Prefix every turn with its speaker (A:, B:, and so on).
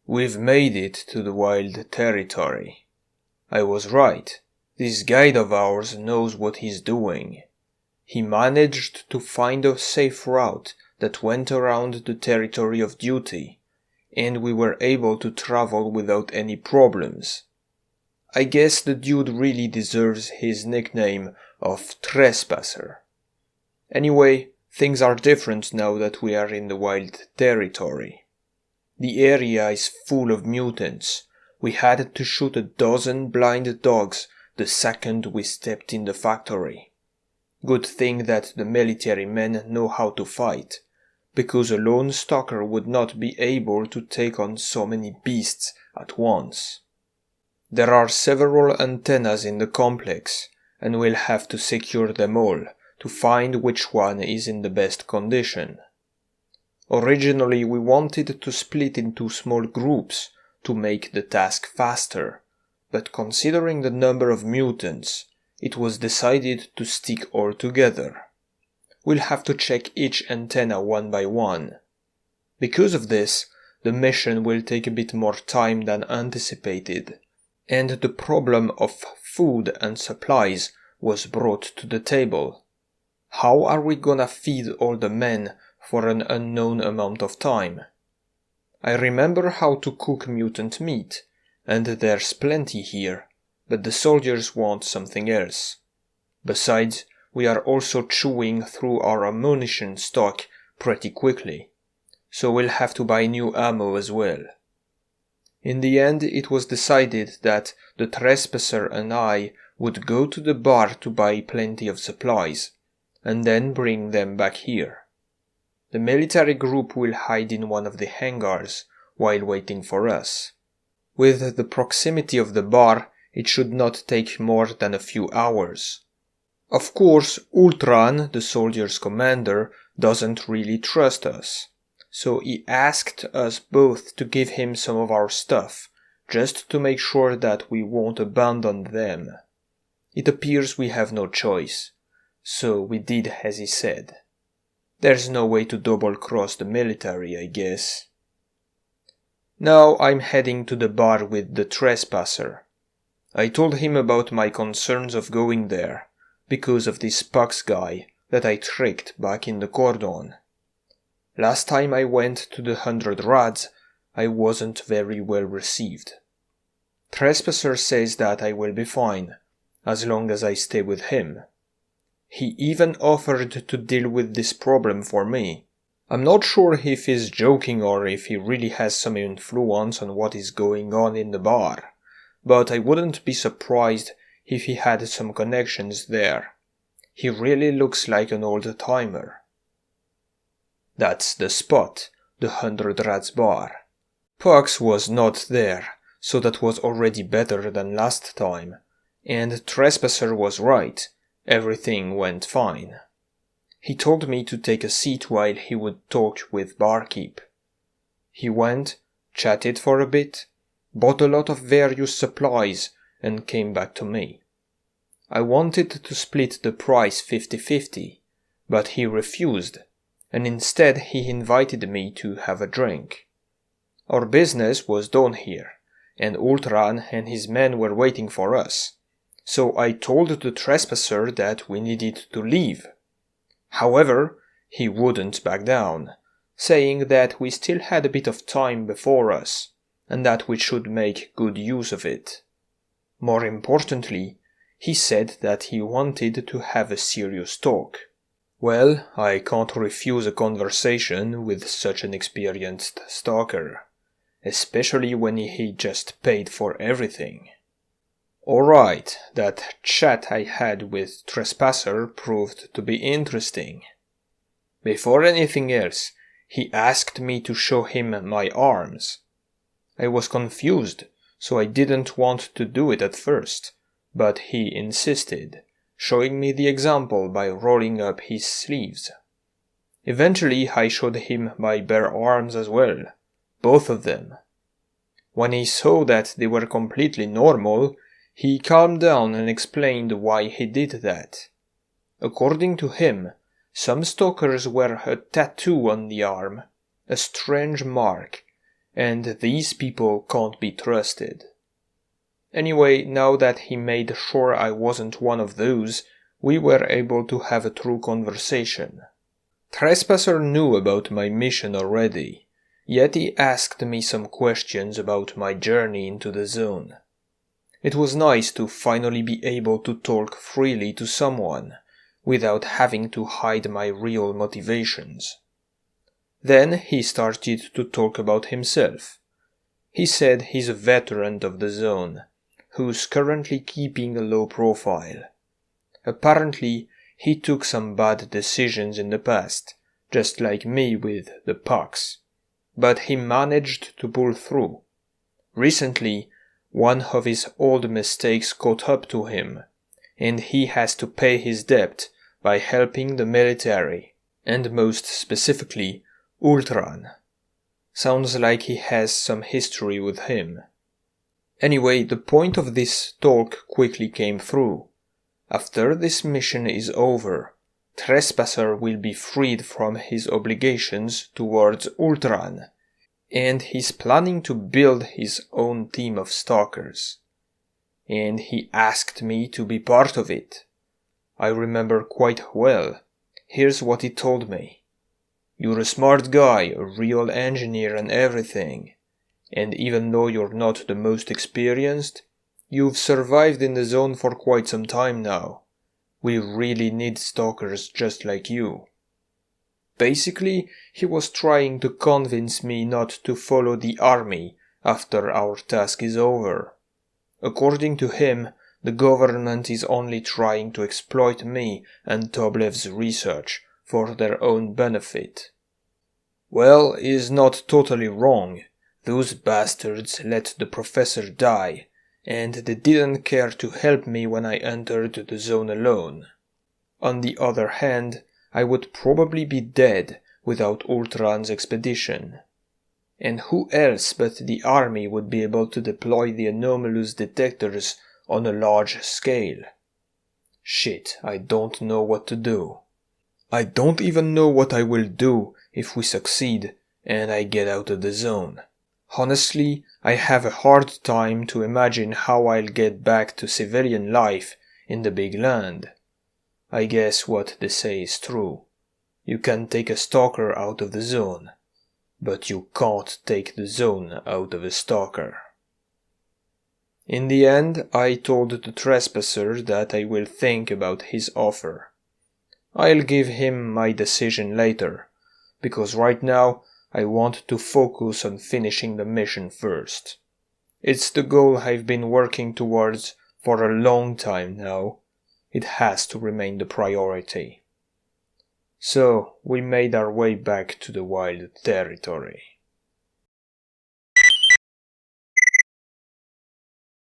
A: We've made it to the wild territory. I was right. This guide of ours knows what he's doing. He managed to find a safe route that went around the territory of duty, and we were able to travel without any problems. I guess the dude really deserves his nickname of Trespasser. Anyway, things are different now that we are in the wild territory. The area is full of mutants. We had to shoot 12 blind dogs the second we stepped in the factory. Good thing that the military men know how to fight, because a lone stalker would not be able to take on so many beasts at once. There are several antennas in the complex, and we'll have to secure them all to find which one is in the best condition. Originally we wanted to split into small groups to make the task faster, but considering the number of mutants, it was decided to stick all together. We'll have to check each antenna one by one. Because of this, the mission will take a bit more time than anticipated, and the problem of food and supplies was brought to the table. How are we gonna feed all the men for an unknown amount of time? I remember how to cook mutant meat, and there's plenty here, but the soldiers want something else. Besides, we are also chewing through our ammunition stock pretty quickly, so we'll have to buy new ammo as well. In the end, it was decided that the Trespasser and I would go to the bar to buy plenty of supplies, and then bring them back here. The military group will hide in one of the hangars while waiting for us. With the proximity of the bar, it should not take more than a few hours. Of course, Ultran, the soldiers' commander, doesn't really trust us, so he asked us both to give him some of our stuff, just to make sure that we won't abandon them. It appears we have no choice, so we did as he said. There's no way to double-cross the military, I guess. Now I'm heading to the bar with the Trespasser. I told him about my concerns of going there, because of this Pucks guy that I tricked back in the cordon. Last time I went to the 100 Rads, I wasn't very well received. Trespasser says that I will be fine, as long as I stay with him. He even offered to deal with this problem for me. I'm not sure if he's joking or if he really has some influence on what is going on in the bar, but I wouldn't be surprised if he had some connections there. He really looks like an old-timer. That's the spot, the 100 Rats bar. Pucks was not there, so that was already better than last time, and Trespasser was right. Everything went fine. He told me to take a seat while he would talk with barkeep. He went, chatted for a bit, bought a lot of various supplies, and came back to me. I wanted to split the price 50-50, but he refused, and instead he invited me to have a drink. Our business was done here, and Ultran and his men were waiting for us. So I told the Trespasser that we needed to leave. However, he wouldn't back down, saying that we still had a bit of time before us, and that we should make good use of it. More importantly, he said that he wanted to have a serious talk. Well, I can't refuse a conversation with such an experienced stalker, especially when he just paid for everything. Alright, that chat I had with Trespasser proved to be interesting. Before anything else, he asked me to show him my arms. I was confused, so I didn't want to do it at first, but he insisted, showing me the example by rolling up his sleeves. Eventually I showed him my bare arms as well, both of them. When he saw that they were completely normal, he calmed down and explained why he did that. According to him, some stalkers wear a tattoo on the arm, a strange mark, and these people can't be trusted. Anyway, now that he made sure I wasn't one of those, we were able to have a true conversation. Trespasser knew about my mission already, yet he asked me some questions about my journey into the zone. It was nice to finally be able to talk freely to someone, without having to hide my real motivations. Then he started to talk about himself. He said he's a veteran of the zone, who's currently keeping a low profile. Apparently, he took some bad decisions in the past, just like me with the POCs. But he managed to pull through. Recently, one of his old mistakes caught up to him, and he has to pay his debt by helping the military, and most specifically, Ultran. Sounds like he has some history with him. Anyway, the point of this talk quickly came through. After this mission is over, Trespasser will be freed from his obligations towards Ultran, and he's planning to build his own team of stalkers. And he asked me to be part of it. I remember quite well. Here's what he told me. You're a smart guy, a real engineer and everything. And even though you're not the most experienced, you've survived in the zone for quite some time now. We really need stalkers just like you. Basically, he was trying to convince me not to follow the army after our task is over. According to him, the government is only trying to exploit me and Toblev's research for their own benefit. Well, he's not totally wrong. Those bastards let the professor die, and they didn't care to help me when I entered the zone alone. On the other hand, I would probably be dead without Ultran's expedition. And who else but the army would be able to deploy the Anomalous detectors on a large scale? Shit, I don't know what to do. I don't even know what I will do if we succeed and I get out of the zone. Honestly, I have a hard time to imagine how I'll get back to civilian life in the big land. I guess what they say is true. You can take a stalker out of the zone, but you can't take the zone out of a stalker. In the end, I told the trespasser that I will think about his offer. I'll give him my decision later, because right now I want to focus on finishing the mission first. It's the goal I've been working towards for a long time now. It has to remain the priority. So, we made our way back to the wild territory.